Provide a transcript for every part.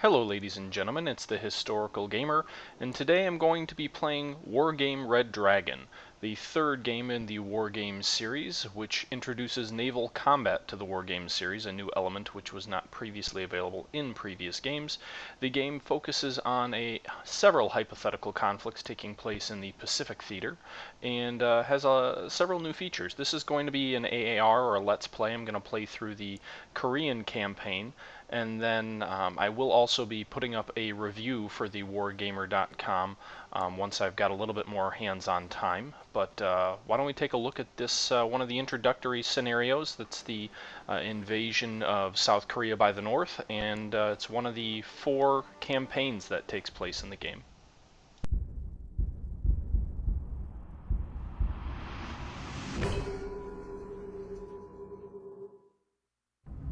Hello ladies and gentlemen, it's the Historical Gamer, and today I'm going to be playing Wargame Red Dragon, the third game in the Wargame series, which introduces naval combat to the Wargame series, a new element which was not previously available in previous games. The game focuses on several hypothetical conflicts taking place in the Pacific Theater, and has several new features. This is going to be an AAR, or a Let's Play. I'm going to play through the Korean campaign, and then I will also be putting up a review for the wargamer.com once I've got a little bit more hands-on time. But why don't we take a look at this, one of the introductory scenarios. That's the invasion of South Korea by the North, and it's one of the 4 campaigns that takes place in the game.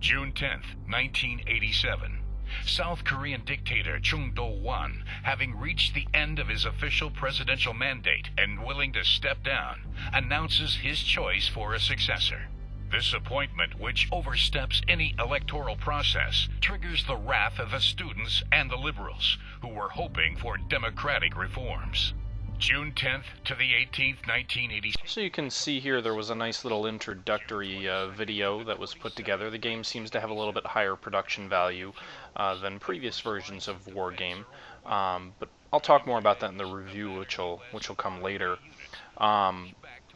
June 10th, 1987. South Korean dictator Chung Do-won, having reached the end of his official presidential mandate and willing to step down, announces his choice for a successor. This appointment, which oversteps any electoral process, triggers the wrath of the students and the liberals, who were hoping for democratic reforms. June 10th to the 18th, 1986. So you can see here there was a nice little introductory video that was put together. The game seems to have a little bit higher production value than previous versions of Wargame, but I'll talk more about that in the review, which will come later.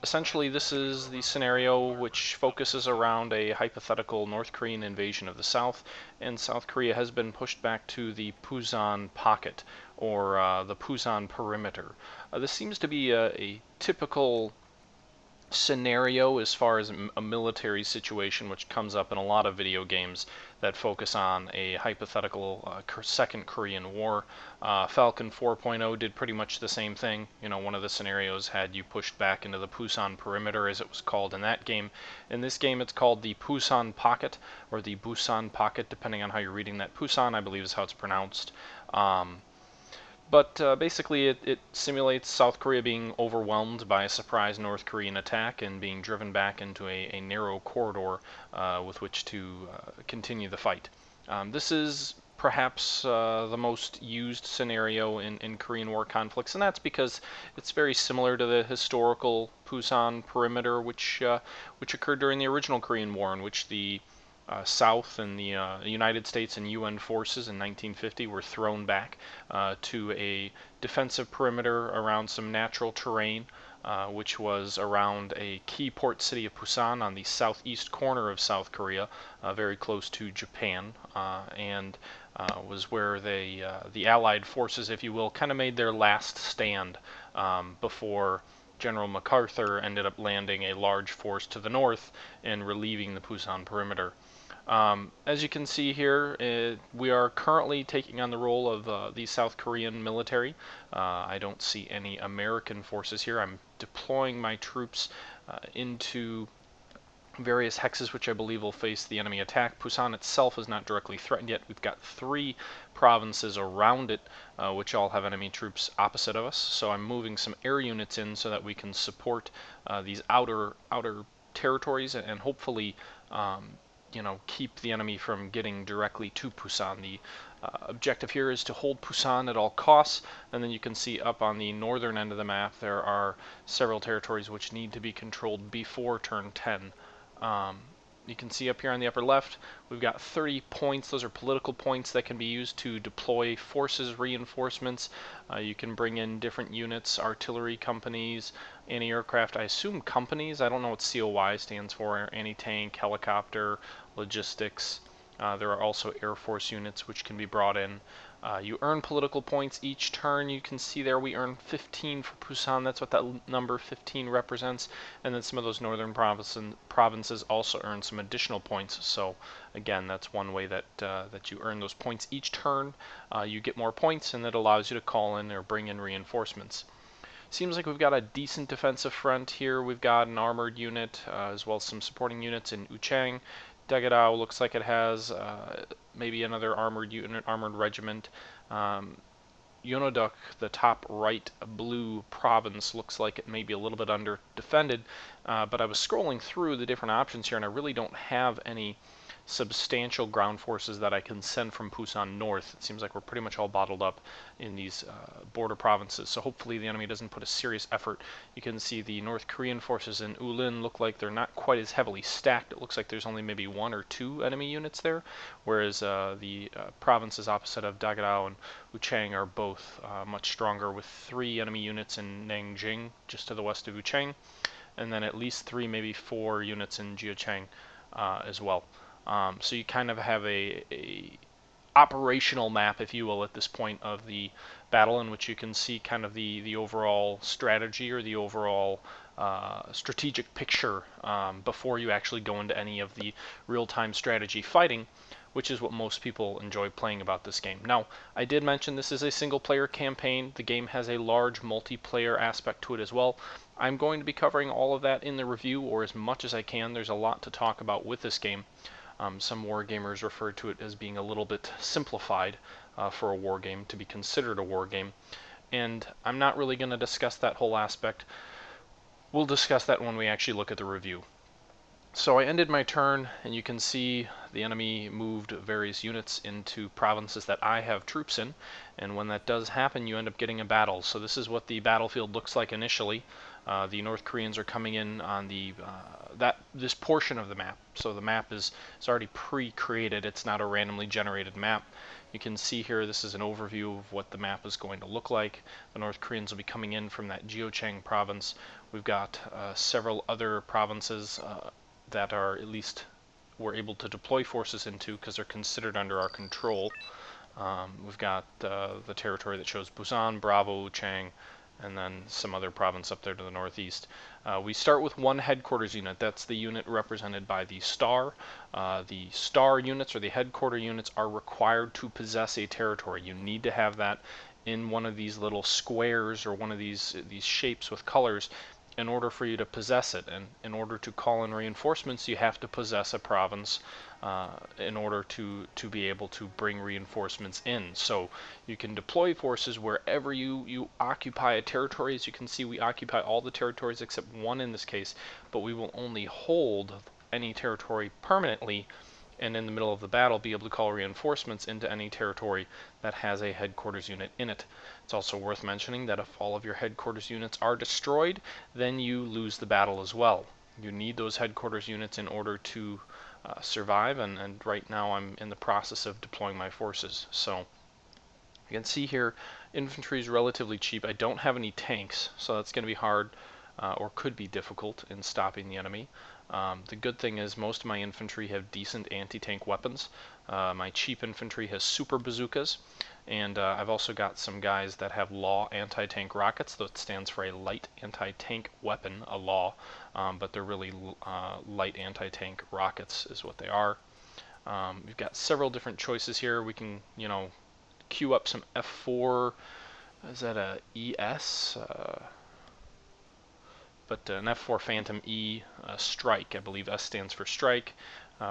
Essentially, this is the scenario which focuses around a hypothetical North Korean invasion of the South, and South Korea has been pushed back to the Pusan pocket, or the Pusan perimeter. This seems to be a typical scenario as far as a military situation which comes up in a lot of video games that focus on a hypothetical Second Korean War. Falcon 4.0 did pretty much the same thing. You know, one of the scenarios had you pushed back into the Pusan perimeter, as it was called in that game. In this game, it's called the Pusan Pocket, or the Busan Pocket, depending on how you're reading that. Pusan, I believe, is how it's pronounced. But basically, it simulates South Korea being overwhelmed by a surprise North Korean attack and being driven back into a narrow corridor with which to continue the fight. This is perhaps the most used scenario in Korean War conflicts, and that's because it's very similar to the historical Pusan perimeter, which occurred during the original Korean War, in which the South and the United States and UN forces in 1950 were thrown back to a defensive perimeter around some natural terrain, which was around a key port city of Busan on the southeast corner of South Korea, very close to Japan, and was where the Allied forces, if you will, kind of made their last stand before General MacArthur ended up landing a large force to the north and relieving the Busan perimeter. As you can see here, we are currently taking on the role of the South Korean military. I don't see any American forces here. I'm deploying my troops into various hexes which I believe will face the enemy attack. Busan itself is not directly threatened yet. We've got 3 provinces around it which all have enemy troops opposite of us. So I'm moving some air units in so that we can support these outer territories and hopefully keep the enemy from getting directly to Busan. The objective here is to hold Busan at all costs, and then you can see up on the northern end of the map there are several territories which need to be controlled before turn 10. You can see up here on the upper left, we've got 30 points. Those are political points that can be used to deploy forces, reinforcements. You can bring in different units, artillery companies, anti-aircraft, I assume companies. I don't know what COI stands for, anti-tank, helicopter, logistics. There are also Air Force units which can be brought in. You earn political points each turn. You can see there we earn 15 for Busan. That's what that number 15 represents. And then some of those northern provinces also earn some additional points. So again, that's one way that you earn those points each turn. You get more points, and that allows you to call in or bring in reinforcements. Seems like we've got a decent defensive front here. We've got an armored unit as well as some supporting units in Uchang. Dagadao looks like it has maybe another armored unit, armored regiment. Yonoduk, the top right blue province, looks like it may be a little bit under defended, but I was scrolling through the different options here, and I really don't have any substantial ground forces that I can send from Busan north. It seems like we're pretty much all bottled up in these border provinces, so hopefully the enemy doesn't put a serious effort. You can see the North Korean forces in Ulin look like they're not quite as heavily stacked. It looks like there's only maybe 1 or 2 enemy units there, whereas the provinces opposite of Dagerao and Wuchang are both much stronger, with 3 enemy units in Nanjing, just to the west of Wuchang, and then at least 3, maybe 4 units in Jiuchang as well. So you kind of have a operational map, if you will, at this point of the battle, in which you can see kind of the overall strategy, or the overall strategic picture before you actually go into any of the real-time strategy fighting, which is what most people enjoy playing about this game. Now, I did mention this is a single-player campaign. The game has a large multiplayer aspect to it as well. I'm going to be covering all of that in the review, or as much as I can. There's a lot to talk about with this game. Some wargamers refer to it as being a little bit simplified for a wargame, to be considered a wargame. And I'm not really going to discuss that whole aspect. We'll discuss that when we actually look at the review. So I ended my turn, and you can see the enemy moved various units into provinces that I have troops in, and when that does happen, you end up getting a battle. So this is what the battlefield looks like initially. The North Koreans are coming in on the this portion of the map. So the map is already pre-created. It's not a randomly generated map. You can see here, this is an overview of what the map is going to look like. The North Koreans will be coming in from that Jiuchang province. We've got several other provinces that are, at least we're able to deploy forces into, because they're considered under our control. We've got the territory that shows Busan, Bravo, Chang, and then some other province up there to the northeast. We start with 1 headquarters unit. That's the unit represented by the star. The star units, or the headquarter units, are required to possess a territory. You need to have that in one of these little squares, or one of these shapes with colors, in order for you to possess it. And in order to call in reinforcements, you have to possess a province in order to be able to bring reinforcements in. So you can deploy forces wherever you occupy a territory. As you can see, we occupy all the territories except 1 in this case, but we will only hold any territory permanently, and in the middle of the battle be able to call reinforcements into any territory that has a headquarters unit in it. It's also worth mentioning that if all of your headquarters units are destroyed, then you lose the battle as well. You need those headquarters units in order to survive, and right now I'm in the process of deploying my forces. So you can see here, infantry is relatively cheap. I don't have any tanks, so that's going to be hard, or could be difficult in stopping the enemy. The good thing is most of my infantry have decent anti-tank weapons. My cheap infantry has super bazookas, and I've also got some guys that have law anti-tank rockets. That stands for a light anti-tank weapon, a law, but they're really light anti-tank rockets is what they are. We've got several different choices here. We can, queue up some F4. Is that a ES? But an F4 Phantom E strike. I believe S stands for strike.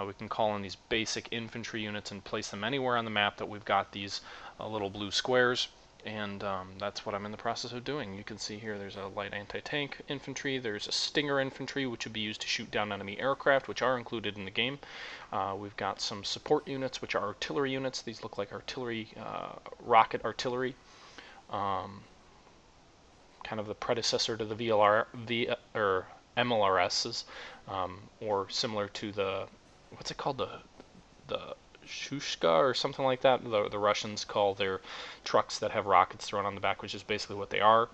We can call in these basic infantry units and place them anywhere on the map that we've got these little blue squares, and that's what I'm in the process of doing. You can see here there's a light anti-tank infantry, there's a Stinger infantry, which would be used to shoot down enemy aircraft, which are included in the game. We've got some support units, which are artillery units. These look like artillery, rocket artillery. Kind of the predecessor to the or MLRSs, or similar to the, what's it called, the Shushka or something like that. The Russians call their trucks that have rockets thrown on the back, which is basically what they are.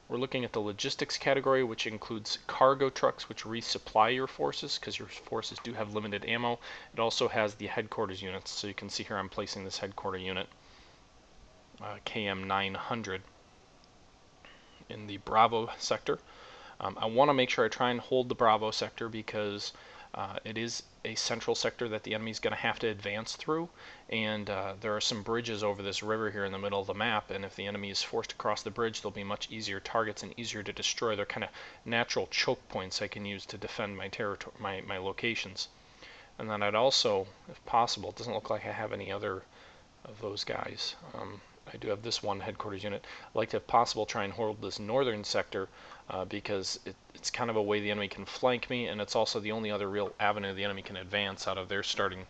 We're looking at the logistics category, which includes cargo trucks, which resupply your forces, because your forces do have limited ammo. It also has the headquarters units, so you can see here I'm placing this headquarter unit, KM 900, in the Bravo sector. I want to make sure I try and hold the Bravo sector, because it is a central sector that the enemy is going to have to advance through, and there are some bridges over this river here in the middle of the map, and if the enemy is forced to cross the bridge, they'll be much easier targets and easier to destroy. They're kind of natural choke points I can use to defend my territory, my locations. And then I'd also, if possible, it doesn't look like I have any other of those guys. I do have this one headquarters unit. I'd like to, if possible, try and hold this northern sector because it's kind of a way the enemy can flank me, and it's also the only other real avenue the enemy can advance out of their starting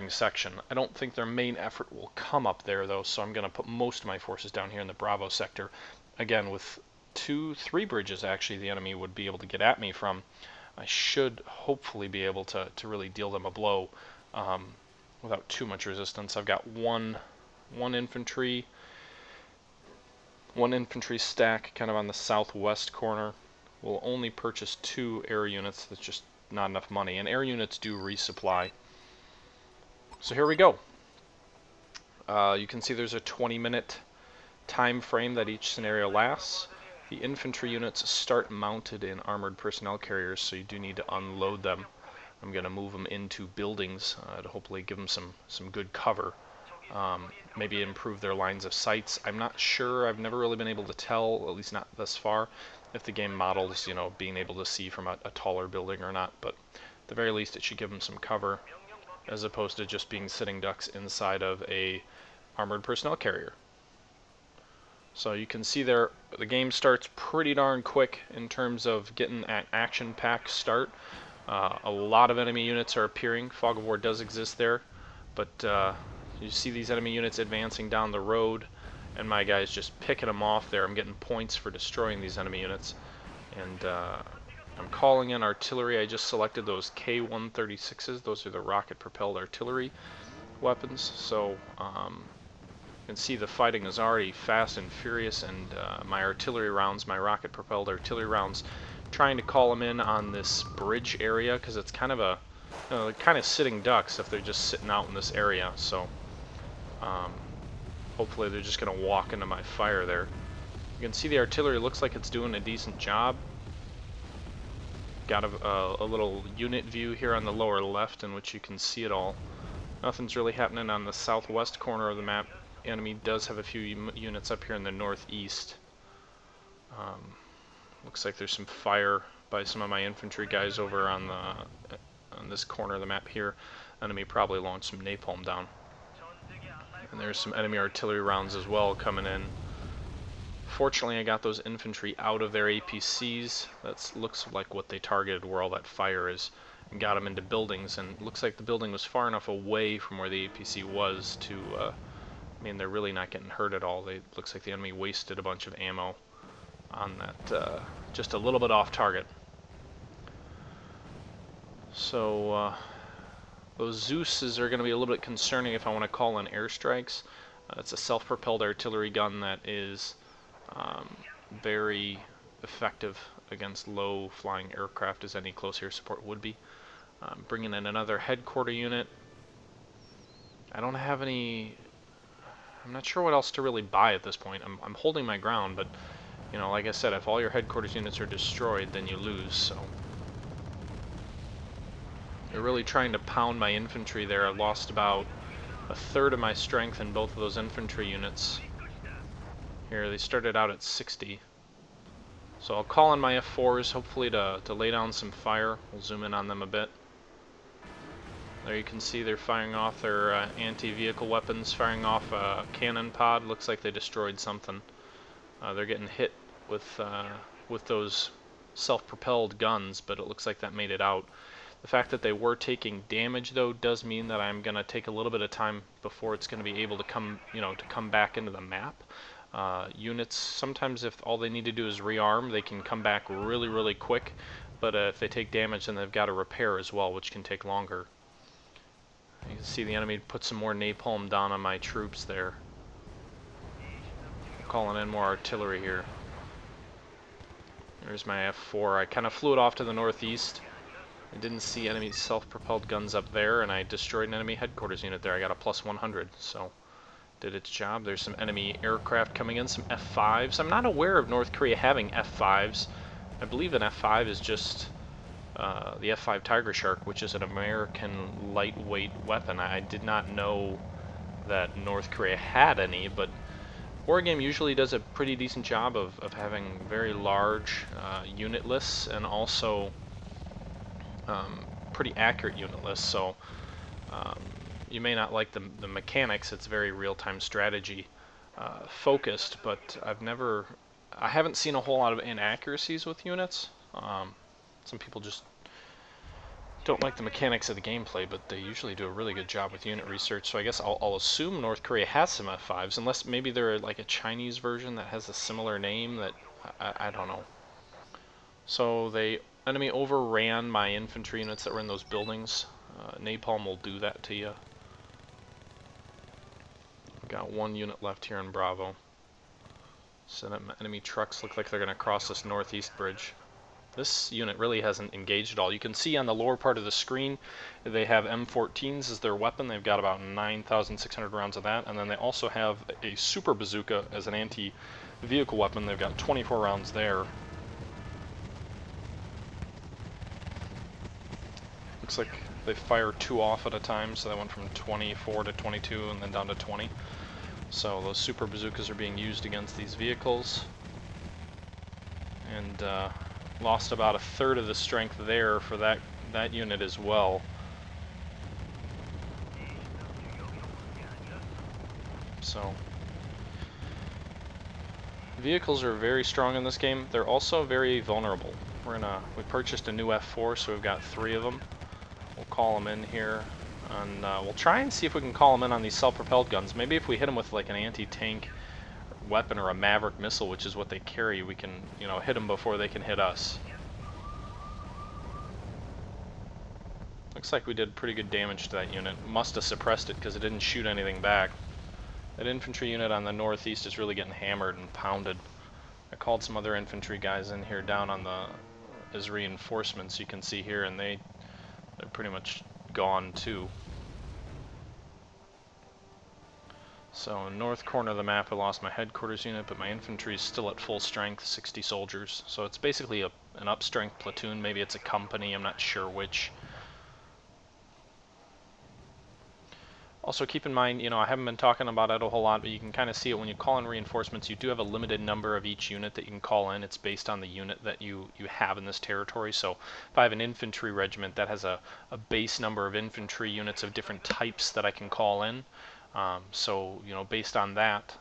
section. I don't think their main effort will come up there, though, so I'm going to put most of my forces down here in the Bravo sector. Again, with 3 bridges, actually, the enemy would be able to get at me from. I should hopefully be able to really deal them a blow without too much resistance. I've got one infantry stack kind of on the southwest corner. We'll only purchase 2 air units. That's just not enough money, and air units do resupply. So here we go. You can see there's a 20-minute time frame that each scenario lasts. The infantry units start mounted in armored personnel carriers, so you do need to unload them. I'm going to move them into buildings to hopefully give them some good cover. Maybe improve their lines of sights. I'm not sure. I've never really been able to tell, at least not thus far, if the game models, being able to see from a taller building or not. But at the very least, it should give them some cover, as opposed to just being sitting ducks inside of a armored personnel carrier. So you can see there, the game starts pretty darn quick in terms of getting an action-packed start. A lot of enemy units are appearing. Fog of War does exist there, but you see these enemy units advancing down the road, and my guy's just picking them off there. I'm getting points for destroying these enemy units, and I'm calling in artillery. I just selected those K-136s. Those are the rocket-propelled artillery weapons, so you can see the fighting is already fast and furious, and my artillery rounds, my rocket-propelled artillery rounds, trying to call them in on this bridge area, because it's kind of they're kind of sitting ducks if they're just sitting out in this area. So hopefully they're just going to walk into my fire there. You can see the artillery looks like it's doing a decent job. Got a little unit view here on the lower left in which you can see it all. Nothing's really happening on the southwest corner of the map. The enemy does have a few units up here in the northeast. Looks like there's some fire by some of my infantry guys over on this corner of the map here. Enemy probably launched some napalm down. And there's some enemy artillery rounds as well coming in. Fortunately, I got those infantry out of their APCs. That looks like what they targeted, where all that fire is, and got them into buildings. And it looks like the building was far enough away from where the APC was to, I mean, they're really not getting hurt at all. Looks like the enemy wasted a bunch of ammo on that, just a little bit off target. So those Zeuses are going to be a little bit concerning if I want to call in airstrikes. It's a self-propelled artillery gun that is very effective against low-flying aircraft, as any close air support would be. Bringing in another headquarter unit. I don't have any... I'm not sure what else to really buy at this point. I'm holding my ground, but like I said, if all your headquarters units are destroyed, then you lose. So they're really trying to pound my infantry there. I lost about a third of my strength in both of those infantry units. Here, they started out at 60. So I'll call in my F4s, hopefully to lay down some fire. We'll zoom in on them a bit. There you can see they're firing off their anti-vehicle weapons, firing off a cannon pod. Looks like they destroyed something. They're getting hit with those self-propelled guns, but it looks like that made it out. The fact that they were taking damage, though, does mean that I'm going to take a little bit of time before it's going to be able to come back into the map. Units, sometimes if all they need to do is rearm, they can come back really, really quick. But if they take damage, then they've got to repair as well, which can take longer. You can see the enemy put some more napalm down on my troops there. Calling in more artillery here. There's my F4. I kind of flew it off to the northeast. I didn't see enemy self-propelled guns up there, and I destroyed an enemy headquarters unit there. I got a plus 100, so did its job. There's some enemy aircraft coming in, some F5s. I'm not aware of North Korea having F5s. I believe an F5 is just the F5 Tiger Shark, which is an American lightweight weapon. I did not know that North Korea had any, but Wargame usually does a pretty decent job of having very large unit lists, and also pretty accurate unit lists. So you may not like the mechanics. It's very real-time strategy focused, but I haven't seen a whole lot of inaccuracies with units. Some people just don't like the mechanics of the gameplay, but they usually do a really good job with unit research. So I guess I'll assume North Korea has some F5s, unless maybe they're like a Chinese version that has a similar name that I don't know. So the enemy overran my infantry units that were in those buildings. Napalm will do that to you. We've got one unit left here in Bravo. So that enemy trucks look like they're going to cross this northeast bridge. This unit really hasn't engaged at all. You can see on the lower part of the screen they have M14s as their weapon. They've got about 9,600 rounds of that, and then they also have a super bazooka as an anti-vehicle weapon. They've got 24 rounds there. Looks like they fire 2 off at a time, so that went from 24 to 22 and then down to 20. So those super bazookas are being used against these vehicles. And lost about a third of the strength there for that unit as well. So vehicles are very strong in this game. They're also very vulnerable. We purchased a new F4, so we've got 3 of them. We'll call them in here, and we'll try and see if we can call them in on these self-propelled guns. Maybe if we hit them with like an anti-tank weapon or a Maverick missile, which is what they carry, we can, hit them before they can hit us. Looks like we did pretty good damage to that unit. Must have suppressed it because it didn't shoot anything back. That infantry unit on the northeast is really getting hammered and pounded. I called some other infantry guys in here down on as reinforcements, you can see here, and they're pretty much gone too. So in north corner of the map I lost my headquarters unit, but my infantry is still at full strength, 60 soldiers. So it's basically an up-strength platoon. Maybe it's a company, I'm not sure which. Also keep in mind, I haven't been talking about it a whole lot, but you can kind of see it when you call in reinforcements. You do have a limited number of each unit that you can call in. It's based on the unit that you have in this territory. So if I have an infantry regiment, that has a base number of infantry units of different types that I can call in. So based on that,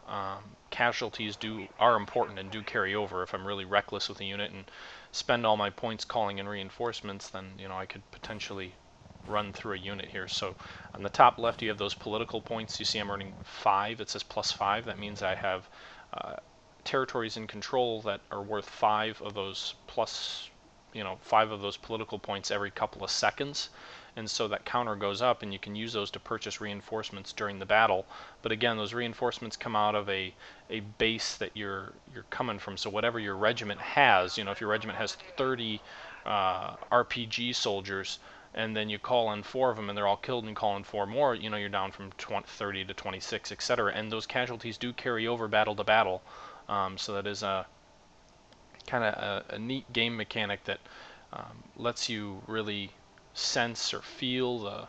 casualties are important and do carry over. If I'm really reckless with a unit and spend all my points calling in reinforcements, then I could potentially run through a unit here. So on the top left you have those political points. You see I'm earning 5. It says +5. That means I have territories in control that are worth 5 of those 5 of those political points every couple of seconds. And so that counter goes up, and you can use those to purchase reinforcements during the battle. But again, those reinforcements come out of a base that you're coming from. So whatever your regiment has, if your regiment has 30 RPG soldiers, and then you call in 4 of them and they're all killed, and call in 4 more, you're down from 30 to 26, etc. And those casualties do carry over battle to battle. So that is a kind of a neat game mechanic that lets you really sense or feel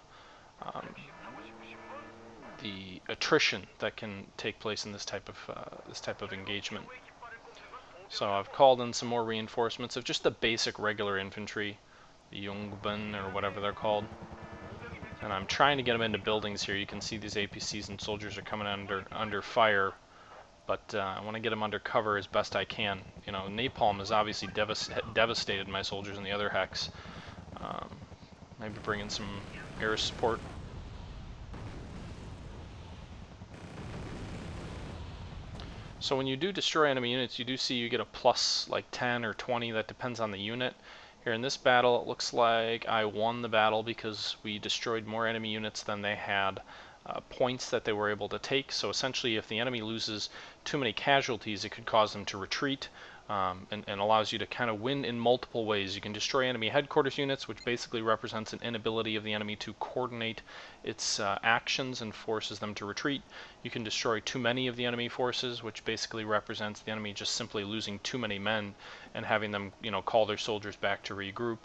the attrition that can take place in this type of engagement. So I've called in some more reinforcements of just the basic regular infantry, the Yongbun or whatever they're called. And I'm trying to get them into buildings here. You can see these APCs and soldiers are coming under fire, but I want to get them under cover as best I can. Napalm has obviously devastated my soldiers in the other hex. Maybe bring in some air support. So when you do destroy enemy units, you do see you get a plus like 10 or 20, that depends on the unit. Here in this battle, it looks like I won the battle because we destroyed more enemy units than they had points that they were able to take. So essentially, if the enemy loses too many casualties, it could cause them to retreat, and allows you to kind of win in multiple ways. You can destroy enemy headquarters units, which basically represents an inability of the enemy to coordinate its actions and forces them to retreat. You can destroy too many of the enemy forces, which basically represents the enemy just simply losing too many men and having them, call their soldiers back to regroup.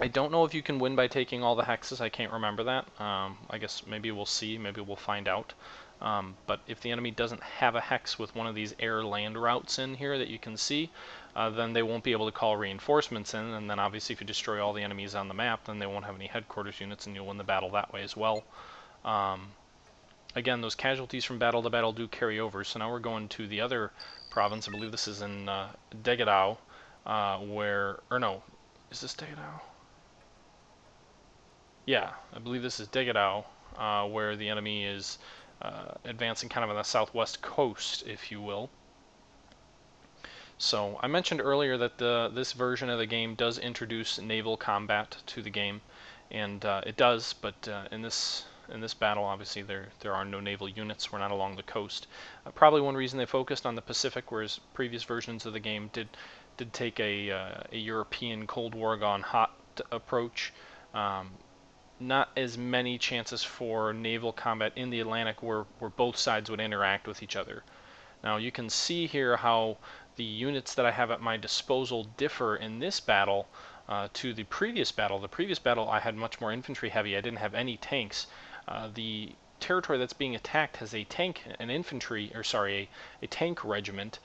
I don't know if you can win by taking all the hexes. I can't remember that. I guess maybe we'll see. Maybe we'll find out. But if the enemy doesn't have a hex with one of these air-land routes in here that you can see, then they won't be able to call reinforcements in, and then obviously if you destroy all the enemies on the map, then they won't have any headquarters units, and you'll win the battle that way as well. Again, those casualties from battle to battle do carry over, so now we're going to the other province. I believe this is in Degadao, or no, is this Degadao? Yeah, I believe this is Degadao, where the enemy is advancing kind of on the southwest coast, if you will. So I mentioned earlier that this version of the game does introduce naval combat to the game, and it does, but in this battle, obviously there are no naval units. We're not along the coast. Probably one reason they focused on the Pacific, whereas previous versions of the game did take a European Cold War gone hot approach. Not as many chances for naval combat in the Atlantic where both sides would interact with each other. Now you can see here how the units that I have at my disposal differ in this battle to the previous battle. The previous battle I had much more infantry heavy. I didn't have any tanks. The territory that's being attacked has a tank, a tank regiment.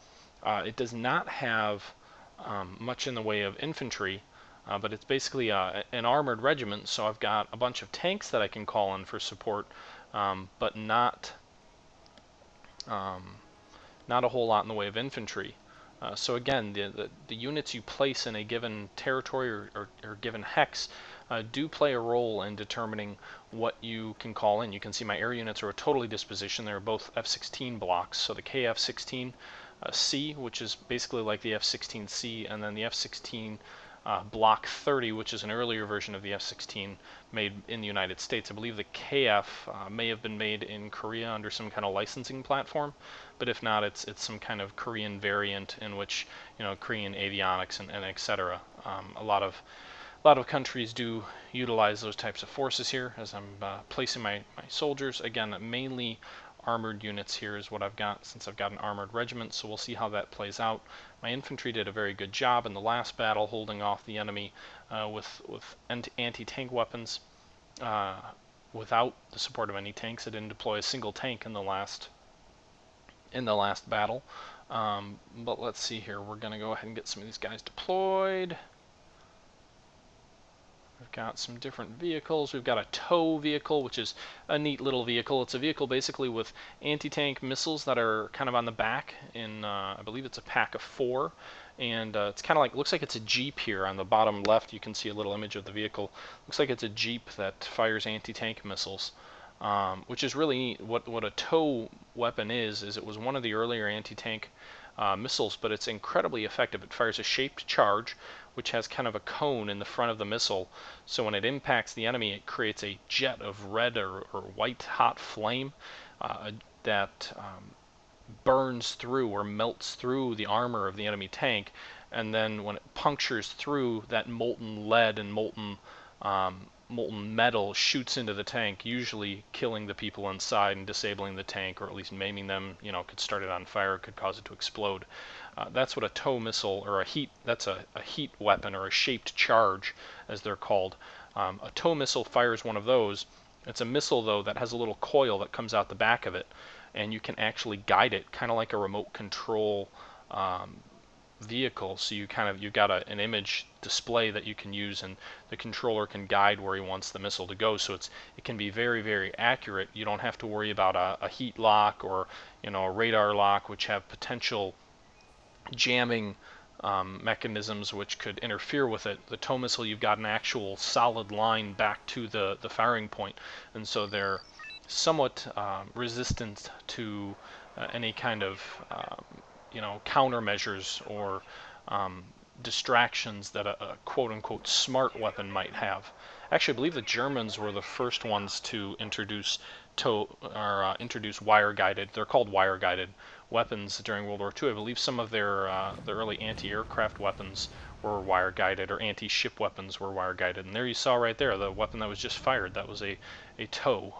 It does not have much in the way of infantry, but it's basically an armored regiment. So I've got a bunch of tanks that I can call in for support, but not a whole lot in the way of infantry. So again, the units you place in a given territory or given hex do play a role in determining what you can call in. You can see my air units are totally dispositioned. They're both F-16 blocks. So the KF-16C, which is basically like the F-16C, and then the F-16 Block 30, which is an earlier version of the F-16 made in the United States. I believe the KF may have been made in Korea under some kind of licensing platform, but if not, it's some kind of Korean variant in which, Korean avionics and etc. A lot of countries do utilize those types of forces here. As I'm placing my soldiers, again, mainly armored units here is what I've got, since I've got an armored regiment, so we'll see how that plays out. My infantry did a very good job in the last battle holding off the enemy with anti-tank weapons. Without the support of any tanks, I didn't deploy a single tank in the last battle. But let's see here. We're going to go ahead and get some of these guys deployed. We've got some different vehicles. We've got a tow vehicle, which is a neat little vehicle. It's a vehicle basically with anti-tank missiles that are kind of on the back in, I believe it's a pack of 4. And it's kind of like, looks like it's a Jeep here. On the bottom left, you can see a little image of the vehicle. Looks like it's a Jeep that fires anti-tank missiles. Which is really neat. What a tow weapon is it was one of the earlier anti-tank missiles, but it's incredibly effective. It fires a shaped charge, which has kind of a cone in the front of the missile, so when it impacts the enemy, it creates a jet of red or white hot flame that burns through or melts through the armor of the enemy tank, and then when it punctures through, that molten lead and molten metal shoots into the tank, usually killing the people inside and disabling the tank, or at least maiming them. Could start it on fire, could cause it to explode. That's what a tow missile, or that's a heat weapon, or a shaped charge, as they're called. A tow missile fires one of those. It's a missile, though, that has a little coil that comes out the back of it, and you can actually guide it, kind of like a remote control vehicle. So you've got an image display that you can use, and the controller can guide where he wants the missile to go. So it can be very, very accurate. You don't have to worry about a heat lock or a radar lock, which have potential jamming mechanisms which could interfere with it. The tow missile, you've got an actual solid line back to the firing point, and so they're somewhat resistant to any kind of countermeasures or distractions that a quote-unquote smart weapon might have. Actually, I believe the Germans were the first ones to introduce wire-guided. They're called wire-guided weapons during World War II. I believe some of their the early anti-aircraft weapons were wire-guided, or anti-ship weapons were wire-guided. And there you saw right there the weapon that was just fired. That was a tow.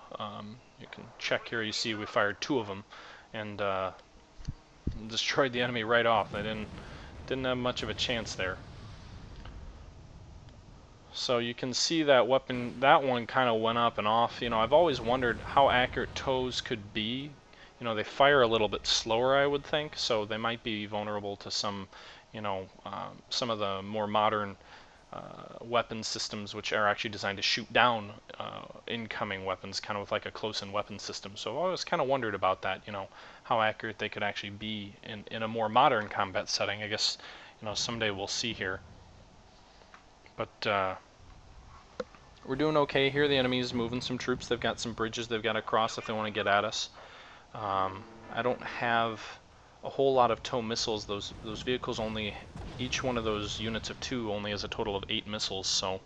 You can check here. You see we fired 2 of them, and destroyed the enemy right off. They didn't have much of a chance there. So you can see that weapon, that one kind of went up and off. I've always wondered how accurate tows could be. They fire a little bit slower, I would think, so they might be vulnerable to some, some of the more modern weapon systems, which are actually designed to shoot down incoming weapons, kind of with like a close-in weapon system. So I always kind of wondered about that, how accurate they could actually be in a more modern combat setting. I guess, someday we'll see here. But we're doing okay here. The enemy's moving some troops. They've got some bridges they've got to cross if they want to get at us. I don't have a whole lot of tow missiles. Those vehicles only, each one of those units of 2 only has a total of 8 missiles, so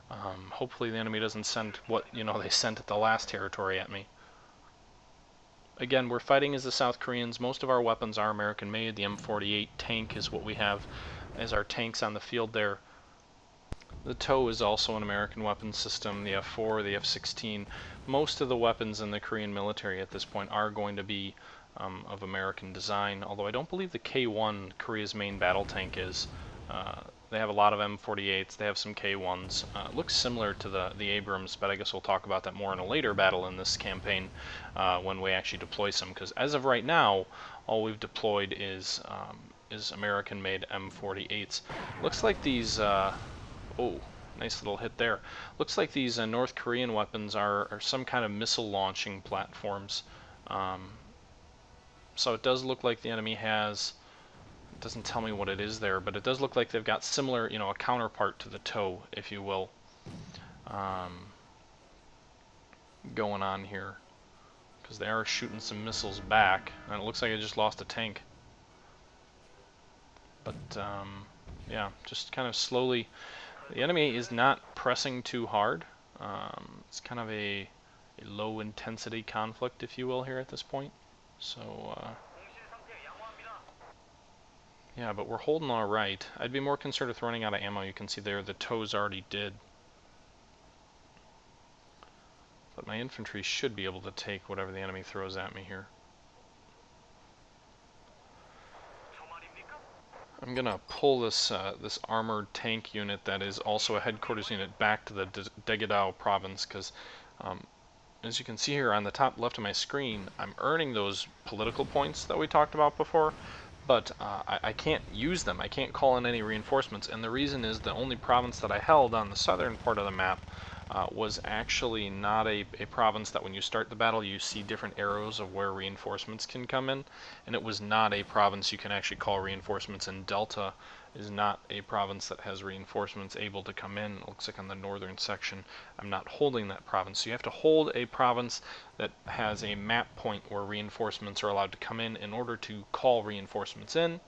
hopefully the enemy doesn't send what they sent at the last territory at me. Again, we're fighting as the South Koreans. Most of our weapons are American made. The M48 tank is what we have as our tanks on the field there. The TOW is also an American weapon system, the F4, the F-16. Most of the weapons in the Korean military at this point are going to be of American design, although I don't believe the K-1, Korea's main battle tank, is. They have a lot of M48s, they have some K-1s. It looks similar to the Abrams, but I guess we'll talk about that more in a later battle in this campaign when we actually deploy some, because as of right now, all we've deployed is American-made M48s. Looks like these... Oh, nice little hit there. Looks like these North Korean weapons are some kind of missile launching platforms. So it does look like the enemy has, it doesn't tell me what it is there, but it does look like they've got similar, a counterpart to the TOW, if you will, going on here. Because they are shooting some missiles back, and it looks like I just lost a tank. But, yeah, just kind of slowly. The enemy is not pressing too hard. It's kind of a low intensity conflict, if you will, here at this point. So, yeah, but we're holding all right. I'd be more concerned with running out of ammo. You can see there the TOWs already did. But my infantry should be able to take whatever the enemy throws at me here. I'm gonna pull this this armored tank unit that is also a headquarters unit back to the Daegedao province, because as you can see here on the top left of my screen, I'm earning those political points that we talked about before, but I can't use them. I can't call in any reinforcements, and the reason is the only province that I held on the southern part of the map was actually not a province that when you start the battle you see different arrows of where reinforcements can come in, and it was not a province you can actually call reinforcements in. Delta is not a province that has reinforcements able to come in. It looks like on the northern section I'm not holding that province. So you have to hold a province that has a map point where reinforcements are allowed to come in order to call reinforcements in.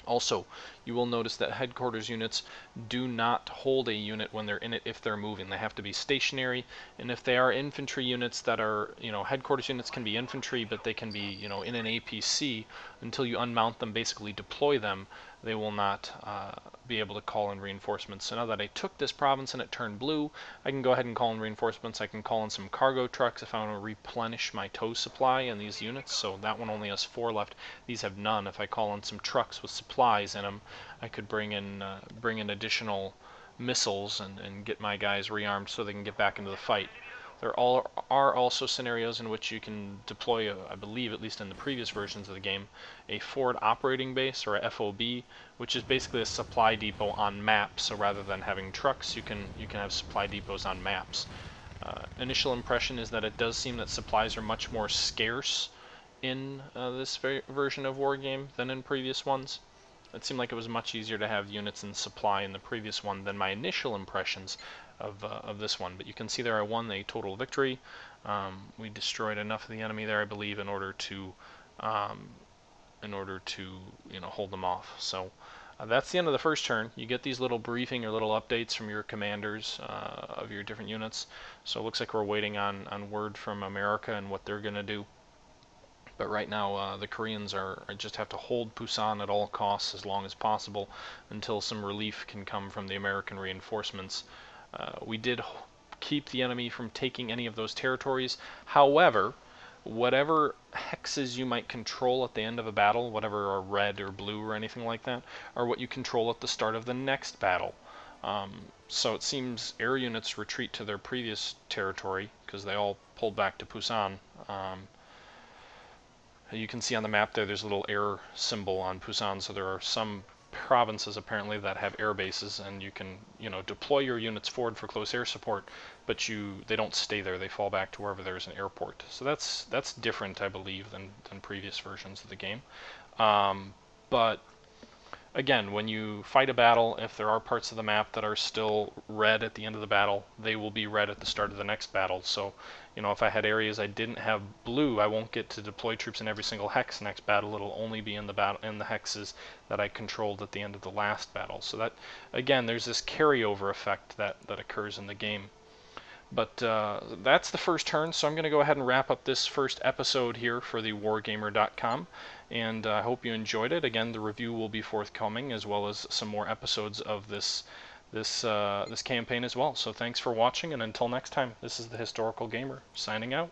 Also, you will notice that headquarters units do not hold a unit when they're in it if they're moving. They have to be stationary, and if they are infantry units that are, headquarters units can be infantry, but they can be, in an APC until you unmount them, basically deploy them. They will not be able to call in reinforcements. So now that I took this province and it turned blue, I can go ahead and call in reinforcements. I can call in some cargo trucks if I want to replenish my tow supply in these units. So that one only has 4 left. These have none. If I call in some trucks with supplies in them, I could bring in additional missiles and get my guys rearmed so they can get back into the fight. There are also scenarios in which you can deploy, I believe, at least in the previous versions of the game, a forward operating base, or a FOB, which is basically a supply depot on maps. So rather than having trucks, you can have supply depots on maps. Initial impression is that it does seem that supplies are much more scarce in this version of Wargame than in previous ones. It seemed like it was much easier to have units in supply in the previous one than my initial impressions of this one. But you can see there I won a total victory. We destroyed enough of the enemy there, I believe, in order to hold them off. So that's the end of the first turn. You get these little briefing or little updates from your commanders of your different units. So it looks like we're waiting on word from America and what they're going to do. But right now, the Koreans are just have to hold Busan at all costs as long as possible until some relief can come from the American reinforcements. We did keep the enemy from taking any of those territories. However, whatever hexes you might control at the end of a battle, whatever are red or blue or anything like that, are what you control at the start of the next battle. So it seems air units retreat to their previous territory because they all pulled back to Busan. You can see on the map there's a little air symbol on Busan, so there are some provinces apparently that have air bases, and you can, deploy your units forward for close air support, but they don't stay there. They fall back to wherever there's an airport. So that's different, I believe, than previous versions of the game. But again, when you fight a battle, if there are parts of the map that are still red at the end of the battle, they will be red at the start of the next battle. So, if I had areas I didn't have blue, I won't get to deploy troops in every single hex next battle. It'll only be in the hexes that I controlled at the end of the last battle. So that, again, there's this carryover effect that occurs in the game. But that's the first turn, so I'm going to go ahead and wrap up this first episode here for the Wargamer.com, and I hope you enjoyed it. Again, the review will be forthcoming, as well as some more episodes of this campaign as well. So thanks for watching, and until next time, this is the Historical Gamer, signing out.